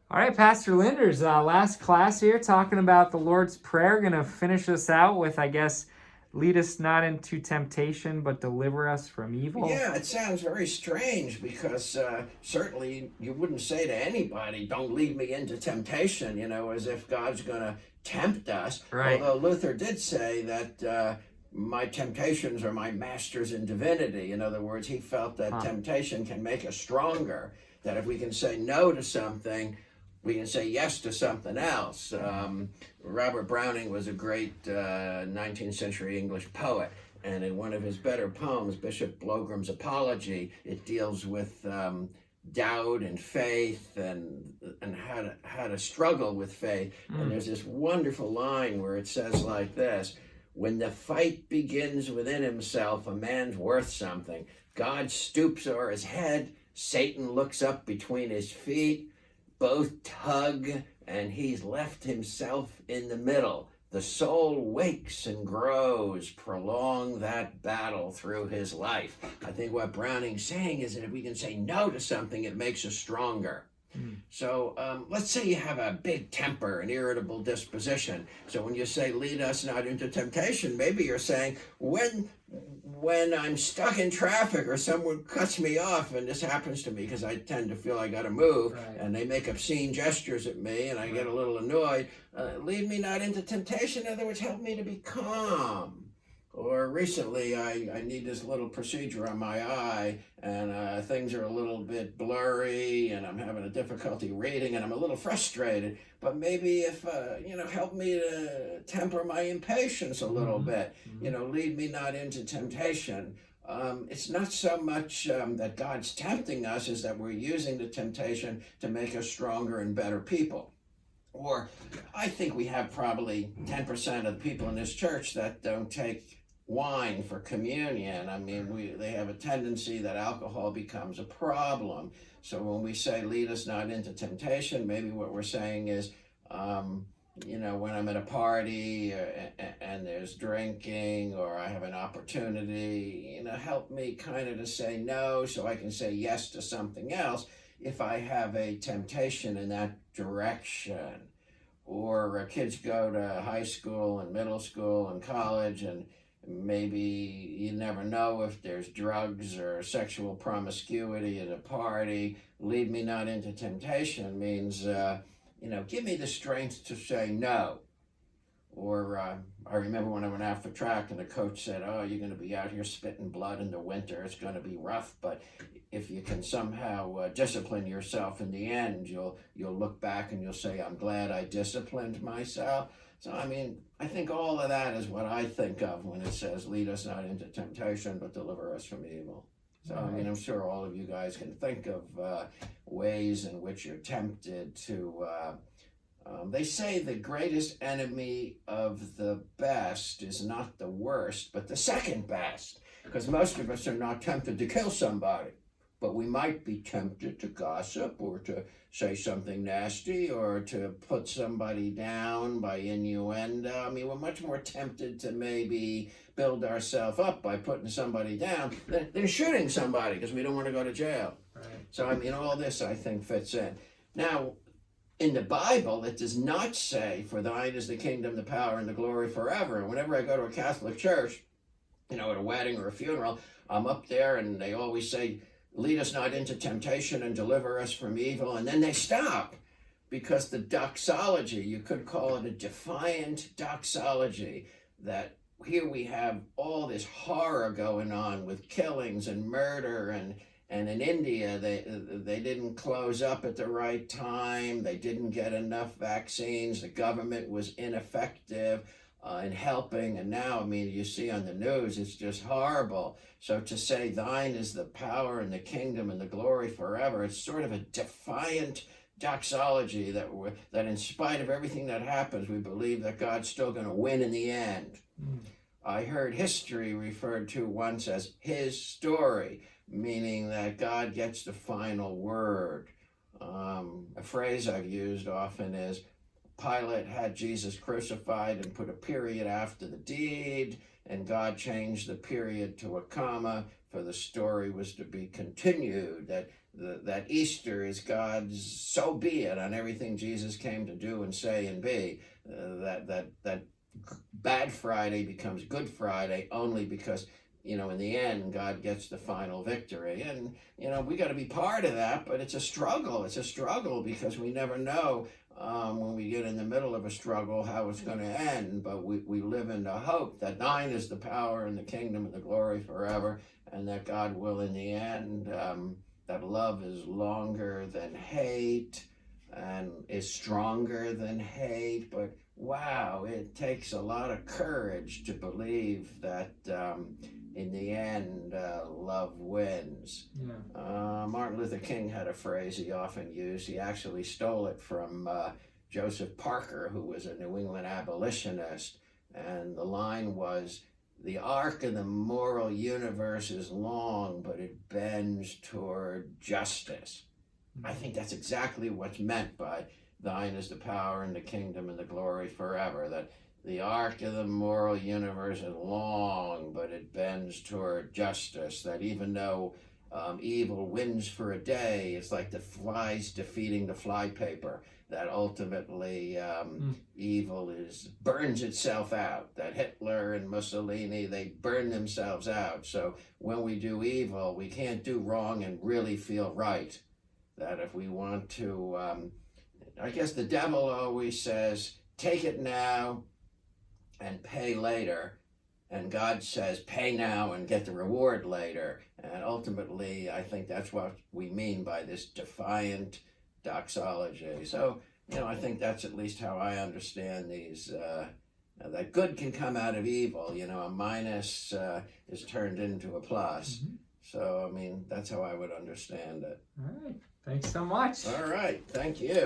All right, Pastor Linders, last class here talking about the Lord's Prayer. Going to finish us out with, I guess, lead us not into temptation, but deliver us from evil. Yeah, it sounds very strange because certainly you wouldn't say to anybody, don't lead me into temptation, as if God's going to tempt us. Right. Although Luther did say that my temptations are my masters in divinity. In other words, he felt that temptation can make us stronger, that if we can say no to something, we can say yes to something else. Robert Browning was a great 19th century English poet. And in one of his better poems, Bishop Blogram's Apology, it deals with doubt and faith and how to struggle with faith. And there's this wonderful line where it says like this: when the fight begins within himself, a man's worth something. God stoops o'er his head, Satan looks up between his feet, both tug, and he's left himself in the middle. The soul wakes and grows, prolong that battle through his life. I think what Browning's saying is that if we can say no to something, it makes us stronger. So let's say you have a big temper, an irritable disposition. So when you say, lead us not into temptation, maybe you're saying, when I'm stuck in traffic or someone cuts me off, and this happens to me because I tend to feel I got to move, Right. and they make obscene gestures at me, and I get a little annoyed, lead me not into temptation. In other words, help me to be calm. Or recently, I need this little procedure on my eye, and things are a little bit blurry, and I'm having a difficulty reading, and I'm a little frustrated. But maybe if, help me to temper my impatience a little bit, lead me not into temptation. It's not so much that God's tempting us, as that we're using the temptation to make us stronger and better people. Or I think we have probably 10% of the people in this church that don't take wine for communion. I mean, they have a tendency that alcohol becomes a problem. So when we say, lead us not into temptation, maybe what we're saying is, when I'm at a party and there's drinking, or I have an opportunity, help me kind of to say no so I can say yes to something else if I have a temptation in that direction. Or kids go to high school and middle school and college, and maybe you never know if there's drugs or sexual promiscuity at a party. Lead me not into temptation means, give me the strength to say no. Or I remember when I went out for track and the coach said, oh, you're going to be out here spitting blood in the winter. It's going to be rough, but if you can somehow discipline yourself in the end, you'll look back and you'll say, I'm glad I disciplined myself. So, I think all of that is what I think of when it says, lead us not into temptation, but deliver us from evil. So, I'm sure all of you guys can think of ways in which you're tempted to... they say the greatest enemy of the best is not the worst, but the second best. Because most of us are not tempted to kill somebody, but we might be tempted to gossip, or to say something nasty, or to put somebody down by innuendo. We're much more tempted to maybe build ourselves up by putting somebody down than shooting somebody because we don't want to go to jail. Right. So, all this, I think, fits in. Now, in the Bible, it does not say, for thine is the kingdom, the power, and the glory forever. And whenever I go to a Catholic church, at a wedding or a funeral, I'm up there and they always say, lead us not into temptation and deliver us from evil. And then they stop, because the doxology, you could call it a defiant doxology, that here we have all this horror going on with killings and murder, and in India, they didn't close up at the right time. They didn't get enough vaccines. The government was ineffective in helping. And now, you see on the news, it's just horrible. So to say thine is the power and the kingdom and the glory forever, it's sort of a defiant doxology that in spite of everything that happens, we believe that God's still going to win in the end. I heard history referred to once as his story, meaning that God gets the final word. A phrase I've used often is, Pilate had Jesus crucified and put a period after the deed, and God changed the period to a comma, for the story was to be continued. that Easter is God's so be it on everything Jesus came to do and say and be. That Bad Friday becomes Good Friday only because, in the end, God gets the final victory. And, we got to be part of that, but it's a struggle. It's a struggle because we never know when we get in the middle of a struggle how it's going to end. But we live in the hope that thine is the power and the kingdom and the glory forever, and that God will, in the end, that love is longer than hate and is stronger than hate. But wow, it takes a lot of courage to believe that in the end, love wins. Yeah. Martin Luther King had a phrase he often used. He actually stole it from Joseph Parker, who was a New England abolitionist. And the line was, "The arc of the moral universe is long, but it bends toward justice." I think that's exactly what's meant by thine is the power and the kingdom and the glory forever. That the arc of the moral universe is long, but it bends toward justice. That even though evil wins for a day, it's like the flies defeating the flypaper. That ultimately evil burns itself out. That Hitler and Mussolini, they burn themselves out. So when we do evil, we can't do wrong and really feel right. That if we want to, I guess the devil always says, take it now and pay later. And God says, pay now and get the reward later. And ultimately, I think that's what we mean by this defiant doxology. So, I think that's at least how I understand these, that good can come out of evil. A minus is turned into a plus. Mm-hmm. So, that's how I would understand it. All right. Thanks so much. All right. Thank you.